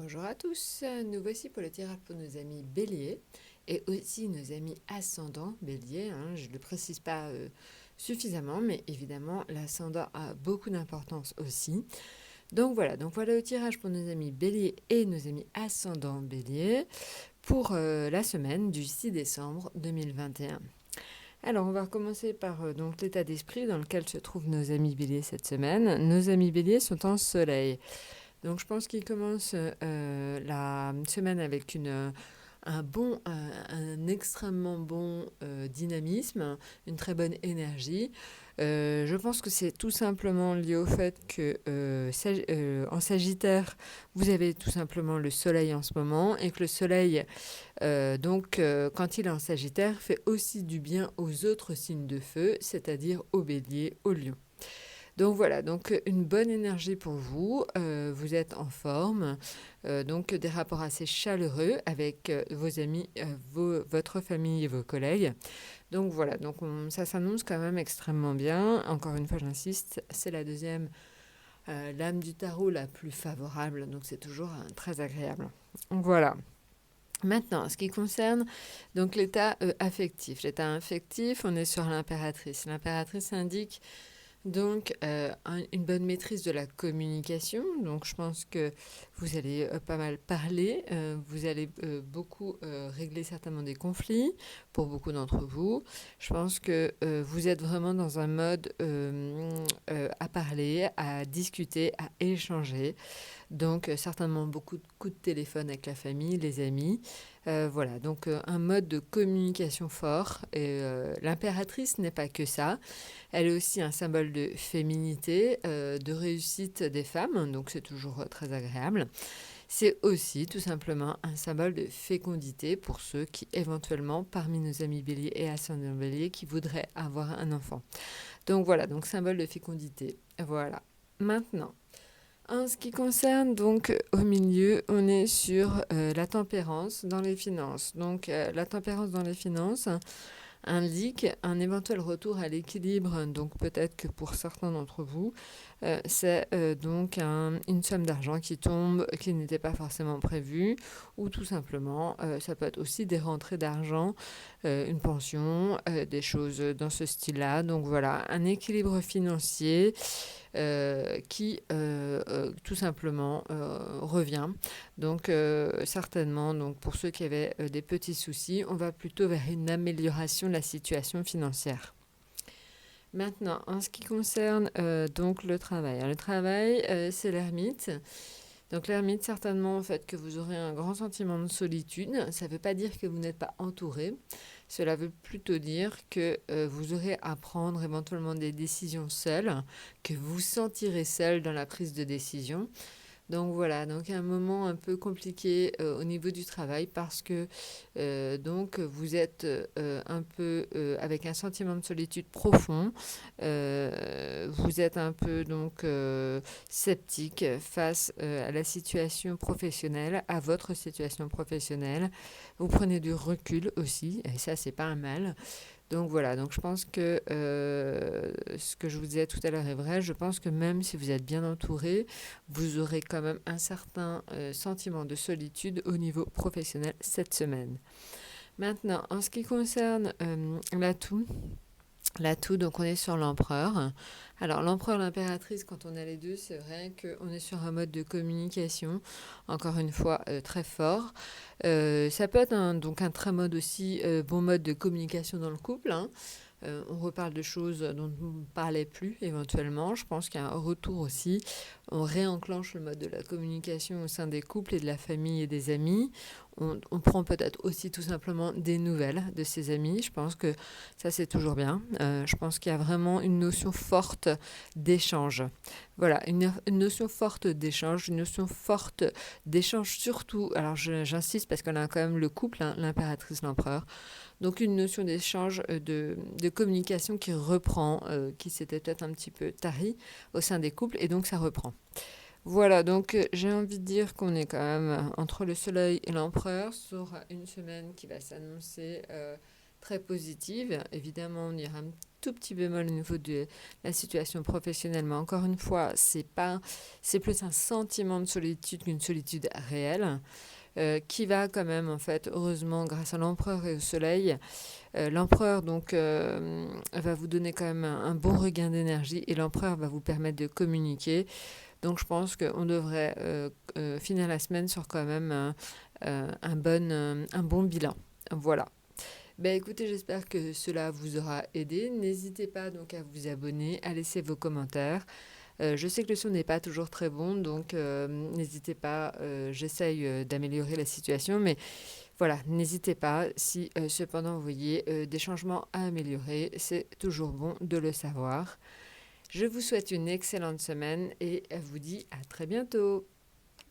Bonjour à tous, nous voici pour le tirage pour nos amis béliers et aussi nos amis ascendants béliers. Je ne le précise pas suffisamment, mais évidemment l'ascendant a beaucoup d'importance aussi. Donc voilà le tirage pour nos amis béliers et nos amis ascendants béliers pour la semaine du 6 décembre 2021. Alors, on va recommencer par donc l'état d'esprit dans lequel se trouvent nos amis béliers cette semaine. Nos amis béliers sont en soleil. Donc je pense qu'il commence la semaine avec un extrêmement bon dynamisme, une très bonne énergie. Je pense que c'est tout simplement lié au fait que en Sagittaire, vous avez tout simplement le Soleil en ce moment et que le Soleil, quand il est en Sagittaire, fait aussi du bien aux autres signes de feu, c'est-à-dire au Bélier, au Lion. Donc voilà, donc une bonne énergie pour vous, vous êtes en forme, donc des rapports assez chaleureux avec vos amis, votre famille et vos collègues. Donc voilà, ça s'annonce quand même extrêmement bien. Encore une fois, j'insiste, c'est la deuxième lame du tarot la plus favorable, donc c'est toujours très agréable. Voilà. Maintenant, ce qui concerne donc l'état affectif. L'état affectif, on est sur l'impératrice. L'impératrice indique donc, une bonne maîtrise de la communication. Donc, je pense que vous allez pas mal parler. Vous allez beaucoup régler certainement des conflits pour beaucoup d'entre vous. Je pense que vous êtes vraiment dans un mode à parler, à discuter, à échanger. Donc, certainement beaucoup de coups de téléphone avec la famille, les amis. Voilà, donc un mode de communication fort. Et l'impératrice n'est pas que ça. Elle est aussi un symbole de féminité, de réussite des femmes, donc c'est toujours très agréable. C'est aussi tout simplement un symbole de fécondité pour ceux qui éventuellement, parmi nos amis béliers et ascendants béliers, qui voudraient avoir un enfant. Donc voilà, donc symbole de fécondité. Voilà. Maintenant, en ce qui concerne donc au milieu, on est sur la tempérance dans les finances. Donc la tempérance dans les finances indique un éventuel retour à l'équilibre. Donc peut-être que pour certains d'entre vous, c'est donc une somme d'argent qui tombe, qui n'était pas forcément prévue, ou tout simplement, ça peut être aussi des rentrées d'argent, une pension, des choses dans ce style-là. Donc voilà, un équilibre financier qui tout simplement revient. Donc certainement, donc, pour ceux qui avaient des petits soucis, on va plutôt vers une amélioration de la situation financière. Maintenant, en ce qui concerne donc le travail. Alors, le travail, c'est l'ermite. Donc l'ermite, certainement, en fait, que vous aurez un grand sentiment de solitude. Ça ne veut pas dire que vous n'êtes pas entouré. Cela veut plutôt dire que vous aurez à prendre éventuellement des décisions seules, que vous sentirez seul dans la prise de décision. Donc voilà, donc un moment un peu compliqué au niveau du travail parce que donc vous êtes un peu avec un sentiment de solitude profond. Vous êtes un peu donc sceptique face à la situation professionnelle, à votre situation professionnelle. Vous prenez du recul aussi, et ça c'est pas un mal. Donc voilà, donc je pense que ce que je vous disais tout à l'heure est vrai. Je pense que même si vous êtes bien entouré, vous aurez quand même un certain sentiment de solitude au niveau professionnel cette semaine. Maintenant, en ce qui concerne l'atout, donc on est sur l'empereur. Alors l'empereur, l'impératrice, quand on a les deux, c'est vrai qu'on est sur un mode de communication, encore une fois, très fort. Ça peut être donc un très bon mode de communication dans le couple. On reparle de choses dont on ne parlait plus éventuellement. Je pense qu'il y a un retour aussi. On réenclenche le mode de la communication au sein des couples et de la famille et des amis. On prend peut-être aussi tout simplement des nouvelles de ses amis. Je pense que ça, c'est toujours bien. Je pense qu'il y a vraiment une notion forte d'échange. Voilà, une notion forte d'échange, une notion forte d'échange surtout. Alors, j'insiste parce qu'on a quand même le couple, l'impératrice, l'empereur. Donc une notion d'échange, de communication qui reprend, qui s'était peut-être un petit peu tarie au sein des couples, et donc ça reprend. Voilà, donc j'ai envie de dire qu'on est quand même entre le soleil et l'empereur sur une semaine qui va s'annoncer très positive. Évidemment, on ira tout petit bémol au niveau de la situation professionnelle, mais encore une fois, c'est plus un sentiment de solitude qu'une solitude réelle. Qui va quand même, en fait, heureusement, grâce à l'empereur et au soleil. L'empereur, donc, va vous donner quand même un bon regain d'énergie et l'empereur va vous permettre de communiquer. Donc, je pense qu'on devrait finir la semaine sur quand même un bon bilan. Voilà. Ben écoutez, j'espère que cela vous aura aidé. N'hésitez pas donc à vous abonner, à laisser vos commentaires. Je sais que le son n'est pas toujours très bon, donc n'hésitez pas, j'essaye d'améliorer la situation, mais voilà, n'hésitez pas. Si cependant vous voyez des changements à améliorer, c'est toujours bon de le savoir. Je vous souhaite une excellente semaine et vous dis à très bientôt.